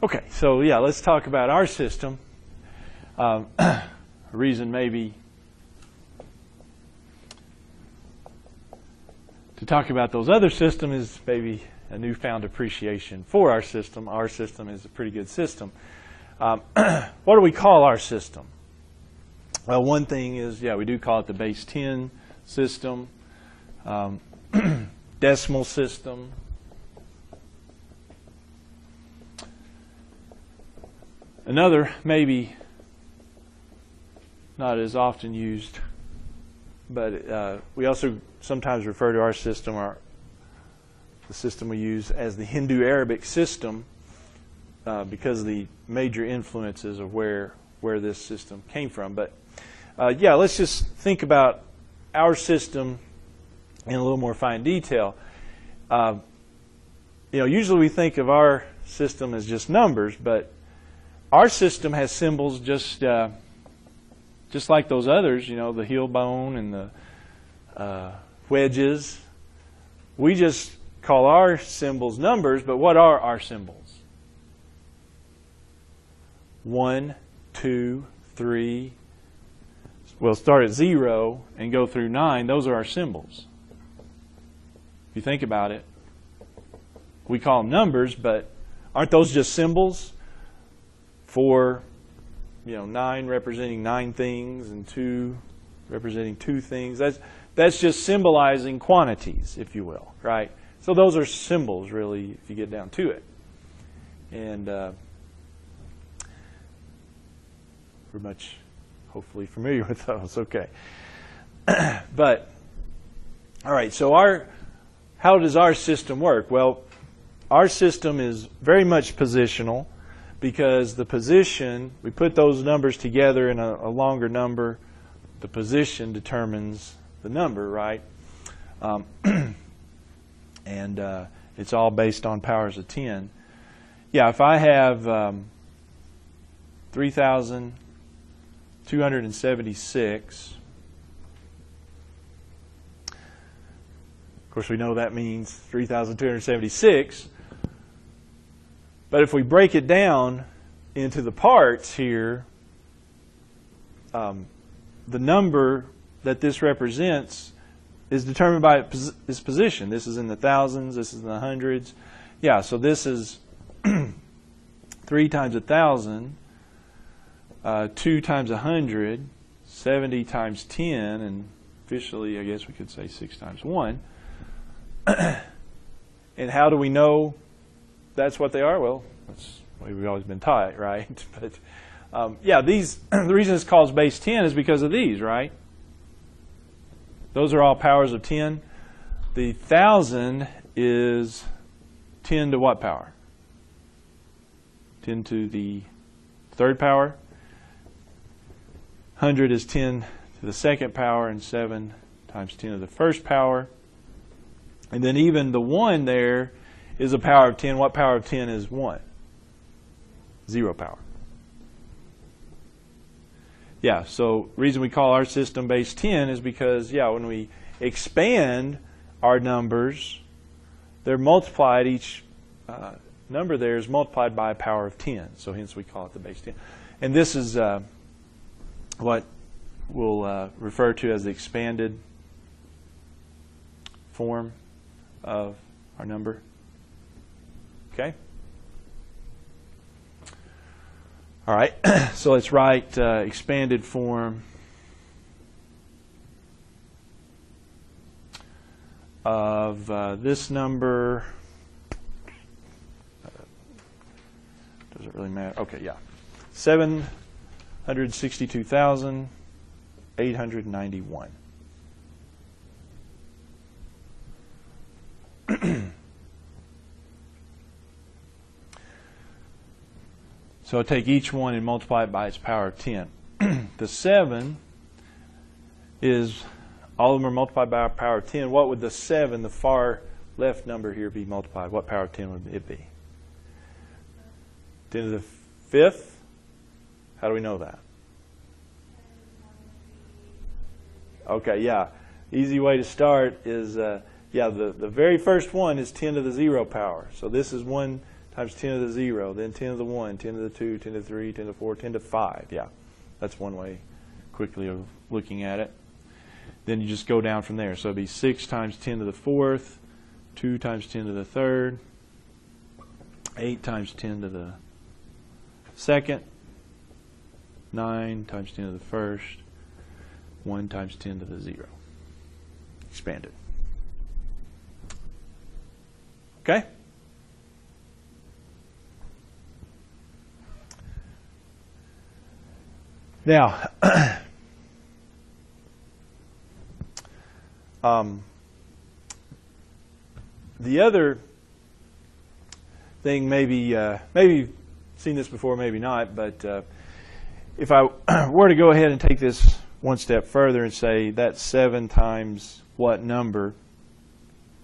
Okay, so yeah, let's talk about our system. A reason maybe to talk about those other systems is maybe a newfound appreciation for our system. Our system is a pretty good system. What do we call our system? Well, one thing is, yeah, we do call it the base 10 system, decimal system. Another, maybe not as often used, but we also sometimes refer to our system, the system we use, as the Hindu-Arabic system because of the major influences of where this system came from. But yeah, let's just think about our system in a little more fine detail. Usually we think of our system as just numbers, but our system has symbols just like those others, the heel bone and the wedges. We just call our symbols numbers, but what are our symbols? 1, 2, 3. We'll start at 0 and go through 9. Those are our symbols. If you think about it, we call them numbers, but aren't those just symbols for 9 representing 9 things and 2 representing 2 things? That's just symbolizing quantities, if you will, right? So those are symbols, really, if you get down to it. And we're much, hopefully, familiar with those. Okay. But, all right, so how does our system work? Well, our system is very much positional, because the position, we put those numbers together in a longer number, the position determines the number, right? And it's all based on powers of 10. Yeah, if I have 3,276, of course we know that means 3,276, but if we break it down into the parts here, the number that this represents is determined by its position. This is in the thousands, this is in the hundreds. Yeah, so this is 3 times 1,000, 2 times 100, 70 times 10, and officially I guess we could say 6 times 1. And how do we know that's what they are? Well, that's the way we've always been taught, right? But yeah, the reason it's called base 10 is because of these, right? Those are all powers of 10. The 1,000 is 10 to what power? 10 to the third power. 100 is 10 to the second power, and 7 times 10 to the first power. And then even the 1 there is a power of 10. What power of 10 is 1? 0 power. Yeah, so the reason we call our system base 10 is because, yeah, when we expand our numbers, they're multiplied, each number there is multiplied by a power of 10. So hence we call it the base 10. And this is what we'll refer to as the expanded form of our number. Okay? All right, so let's write expanded form of this number. Does it really matter? Okay, yeah. 762,891. So I take each one and multiply it by its power of 10. The 7 is, all of them are multiplied by a power of 10. What would the 7, the far left number here, be multiplied? What power of 10 would it be? 10 to the 5th? How do we know that? Okay, yeah. Easy way to start is, yeah, the very first one is 10 to the 0 power. So this is 1 times 10 to the 0, then 10 to the 1, 10 to the 2, 10 to the 3, 10 to the 4, 10 to 5. Yeah, that's one way quickly of looking at it. Then you just go down from there. So it'd be 6 times 10 to the 4th, 2 times 10 to the 3rd, 8 times 10 to the 2nd, 9 times 10 to the 1st, 1 times 10 to the 0. Expanded. Okay? Now, the other thing, maybe you've seen this before, maybe not, but if I were to go ahead and take this one step further and say that's 7 times what number,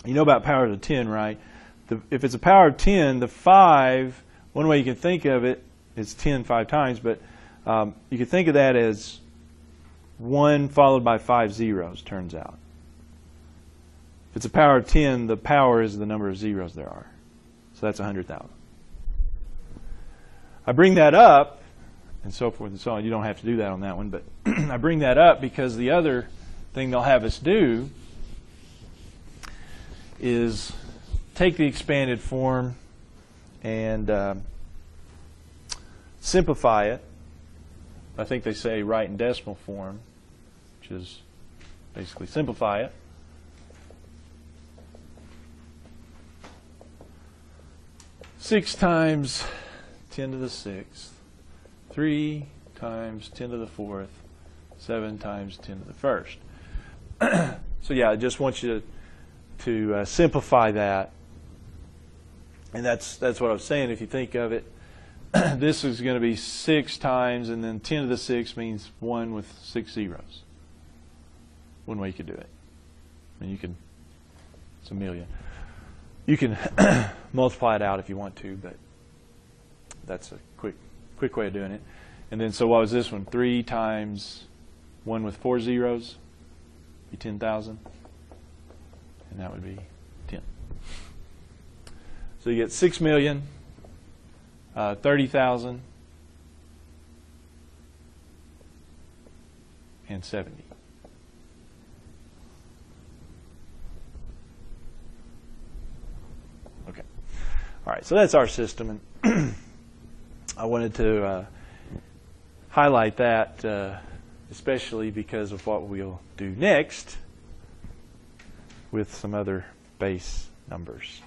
you know about power to the 10, right? If it's a power of 10, the 5, one way you can think of it is 10 5 times, but you can think of that as 1 followed by 5 zeros, turns out. If it's a power of 10, the power is the number of zeros there are. So that's 100,000. I bring that up, and so forth and so on. You don't have to do that on that one, but I bring that up because the other thing they'll have us do is take the expanded form and simplify it. I think they say write in decimal form, which is basically simplify it. Six times 10 to the 6th, 3 times 10 to the 4th, 7 times 10 to the 1st. So yeah, I just want you to simplify that. And that's what I was saying. If you think of it, this is going to be 6 times, and then 10 to the 6 means 1 with 6 zeros. One way you could do it. I mean, it's a million. You can multiply it out if you want to, but that's a quick way of doing it. And then, so what was this one? 3 times 1 with 4 zeros, be 10,000. And that would be 10. So you get 6,000,000, 30,000, and 70. Okay. All right, so that's our system, and I wanted to highlight that, especially because of what we'll do next with some other base numbers.